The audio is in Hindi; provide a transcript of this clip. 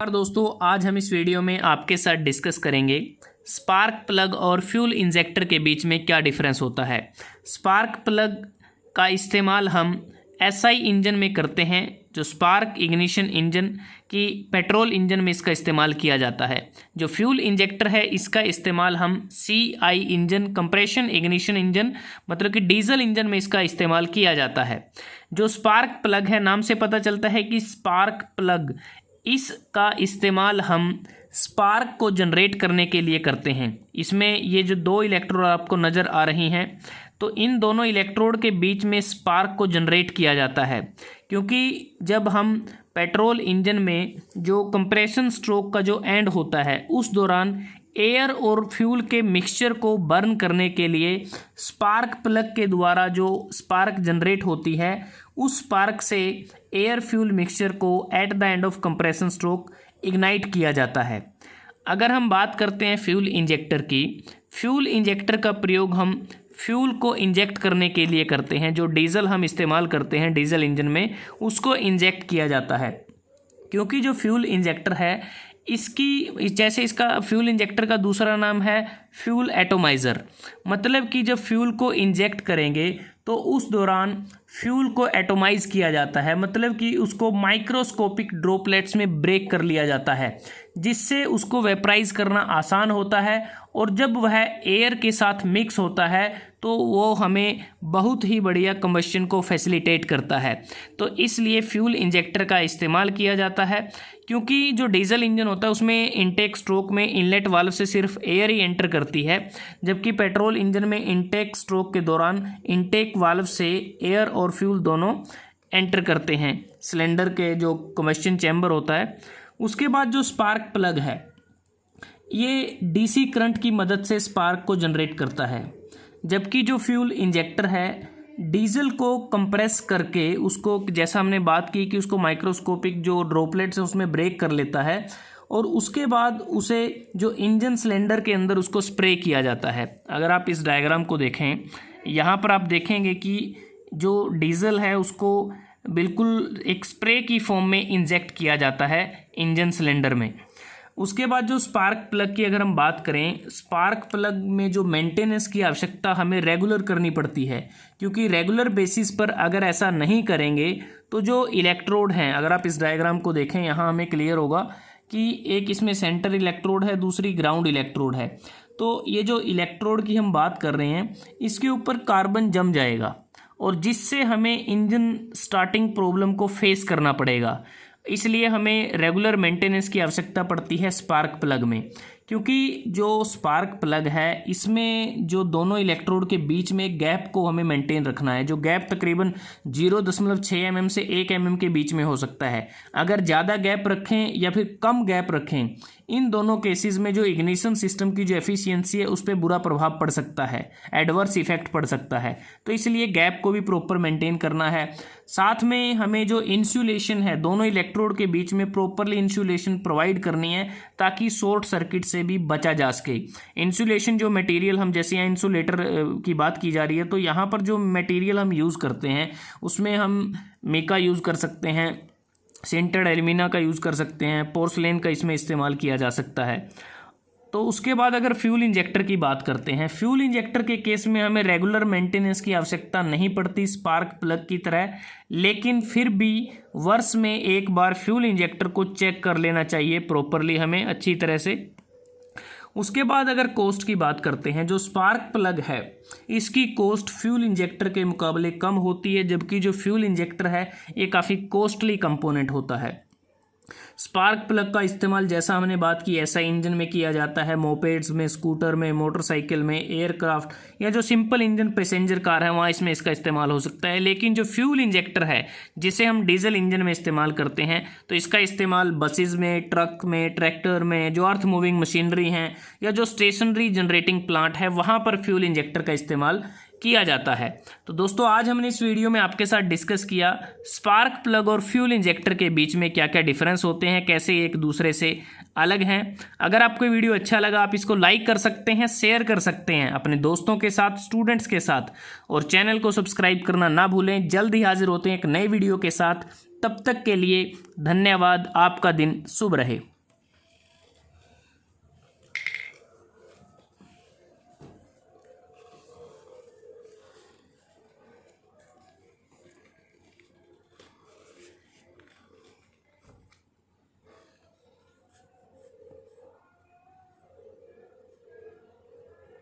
और दोस्तों आज हम इस वीडियो में आपके साथ डिस्कस करेंगे स्पार्क प्लग और फ्यूल इंजेक्टर के बीच में क्या डिफरेंस होता है। स्पार्क प्लग का इस्तेमाल हम एसआई इंजन में करते हैं, जो स्पार्क इग्निशन इंजन की पेट्रोल इंजन में इसका इस्तेमाल किया जाता है। जो फ्यूल इंजेक्टर है इसका इस्तेमाल हम CI engine compression ignition engine मतलब कि डीजल इंजन में इसका इस्तेमाल किया जाता है। जो स्पार्क प्लग है, नाम से पता चलता है कि स्पार्क प्लग, इसका इस्तेमाल हम स्पार्क को जनरेट करने के लिए करते हैं। इसमें ये जो दो इलेक्ट्रोड आपको नज़र आ रही हैं, तो इन दोनों इलेक्ट्रोड के बीच में स्पार्क को जनरेट किया जाता है, क्योंकि जब हम पेट्रोल इंजन में जो कंप्रेशन स्ट्रोक का जो एंड होता है उस दौरान एयर और फ्यूल के मिक्सचर को बर्न करने के लिए स्पार्क प्लग के द्वारा जो स्पार्क जनरेट होती है उस स्पार्क से एयर फ्यूल मिक्सचर को at the end of compression stroke ignite किया जाता है। अगर हम बात करते हैं फ्यूल इंजेक्टर की, फ्यूल इंजेक्टर का प्रयोग हम फ्यूल को इंजेक्ट करने के लिए करते हैं। जो डीजल हम इस्तेमाल करते हैं डीजल इंजन में, उसको इंजेक्ट किया जाता है, क्योंकि जो फ्यूल इंजेक्टर है इसकी, जैसे इसका फ्यूल इंजेक्टर का दूसरा नाम है फ्यूल एटोमाइज़र, मतलब कि जब फ्यूल को इंजेक्ट करेंगे तो उस दौरान फ्यूल को एटोमाइज़ किया जाता है, मतलब कि उसको माइक्रोस्कोपिक ड्रॉपलेट्स में ब्रेक कर लिया जाता है, जिससे उसको वेपराइज करना आसान होता है। और जब वह एयर के साथ मिक्स होता है तो वो हमें बहुत ही बढ़िया कंबशन को फैसिलिटेट करता है। तो इसलिए फ्यूल इंजेक्टर का इस्तेमाल किया जाता है, क्योंकि जो डीजल इंजन होता है उसमें इनटेक स्ट्रोक में इनलेट वाल्व से सिर्फ एयर ही एंटर करती है, जबकि पेट्रोल इंजन में इनटेक स्ट्रोक के दौरान इनटेक वाल्व से एयर और फ्यूल दोनों एंटर करते हैं सिलेंडर के जो कंबशन चैम्बर होता है। उसके बाद जो स्पार्क प्लग है ये डीसी करंट की मदद से स्पार्क को जनरेट करता है, जबकि जो फ्यूल इंजेक्टर है डीजल को कंप्रेस करके उसको, जैसा हमने बात की कि उसको माइक्रोस्कोपिक जो ड्रॉपलेट्स है उसमें ब्रेक कर लेता है और उसके बाद उसे जो इंजन सिलेंडर के अंदर उसको स्प्रे किया जाता है। अगर आप इस डायग्राम को देखें, यहाँ पर आप देखेंगे कि जो डीजल है उसको बिल्कुल एक स्प्रे की फॉर्म में इंजेक्ट किया जाता है इंजन सिलेंडर में। उसके बाद जो स्पार्क प्लग की अगर हम बात करें, स्पार्क प्लग में जो मेंटेनेंस की आवश्यकता हमें रेगुलर करनी पड़ती है, क्योंकि रेगुलर बेसिस पर अगर ऐसा नहीं करेंगे तो जो इलेक्ट्रोड हैं, अगर आप इस डायग्राम को देखें यहाँ हमें क्लियर होगा कि एक इसमें सेंटर इलेक्ट्रोड है, दूसरी ग्राउंड इलेक्ट्रोड है। तो ये जो इलेक्ट्रोड की हम बात कर रहे हैं इसके ऊपर कार्बन जम जाएगा और जिससे हमें इंजन स्टार्टिंग प्रॉब्लम को फेस करना पड़ेगा। इसलिए हमें रेगुलर मेंटेनेंस की आवश्यकता पड़ती है स्पार्क प्लग में, क्योंकि जो स्पार्क प्लग है इसमें जो दोनों इलेक्ट्रोड के बीच में गैप को हमें मेंटेन रखना है। जो गैप तकरीबन 0.6 mm से 1 mm के बीच में हो सकता है। अगर ज़्यादा गैप रखें या फिर कम गैप रखें, इन दोनों केसेस में जो इग्निशन सिस्टम की जो एफिशिएंसी है उस पर बुरा प्रभाव पड़ सकता है, एडवर्स इफेक्ट पड़ सकता है। तो इसलिए गैप को भी प्रॉपर मेंटेन करना है। साथ में हमें जो इंसुलेशन है दोनों इलेक्ट्रोड के बीच में प्रॉपरली इंसुलेशन प्रोवाइड करनी है, ताकि शॉर्ट सर्किट से भी बचा जा सके। इंसुलेशन जो मटेरियल हम, जैसे यहाँ इंसुलेटर की बात की जा रही है, तो यहाँ पर जो मटेरियल हम यूज़ करते हैं उसमें हम मिका यूज़ कर सकते हैं, सिंटर्ड एल्यूमिना का यूज़ कर सकते हैं, पोर्सलेन का इसमें इस्तेमाल किया जा सकता है। तो उसके बाद अगर फ्यूल इंजेक्टर की बात करते हैं, फ्यूल इंजेक्टर के केस में हमें रेगुलर मेंटेनेंस की आवश्यकता नहीं पड़ती स्पार्क प्लग की तरह, लेकिन फिर भी वर्ष में एक बार फ्यूल इंजेक्टर को चेक कर लेना चाहिए प्रॉपरली हमें अच्छी तरह से। उसके बाद अगर कॉस्ट की बात करते हैं, जो स्पार्क प्लग है इसकी कॉस्ट फ्यूल इंजेक्टर के मुकाबले कम होती है, जबकि जो फ्यूल इंजेक्टर है ये काफ़ी कॉस्टली कंपोनेंट होता है। स्पार्क प्लग का इस्तेमाल, जैसा हमने बात की, ऐसा इंजन में किया जाता है, मोपेड्स में, स्कूटर में, मोटरसाइकिल में, एयरक्राफ्ट या जो सिंपल इंजन पैसेंजर कार है वहाँ इसमें इसका इस्तेमाल हो सकता है। लेकिन जो फ्यूल इंजेक्टर है जिसे हम डीजल इंजन में इस्तेमाल करते हैं, तो इसका इस्तेमाल बसेस में, ट्रक में, ट्रैक्टर में, जो अर्थ मूविंग मशीनरी हैं या जो स्टेशनरी जनरेटिंग प्लांट है वहाँ पर फ्यूल इंजेक्टर का इस्तेमाल किया जाता है। तो दोस्तों आज हमने इस वीडियो में आपके साथ डिस्कस किया स्पार्क प्लग और फ्यूल इंजेक्टर के बीच में क्या क्या डिफरेंस होते हैं, कैसे एक दूसरे से अलग हैं। अगर आपको ये वीडियो अच्छा लगा आप इसको लाइक कर सकते हैं, शेयर कर सकते हैं अपने दोस्तों के साथ, स्टूडेंट्स के साथ, और चैनल को सब्सक्राइब करना ना भूलें। जल्द ही हाजिर होते हैं एक नए वीडियो के साथ। तब तक के लिए धन्यवाद। आपका दिन शुभ रहे।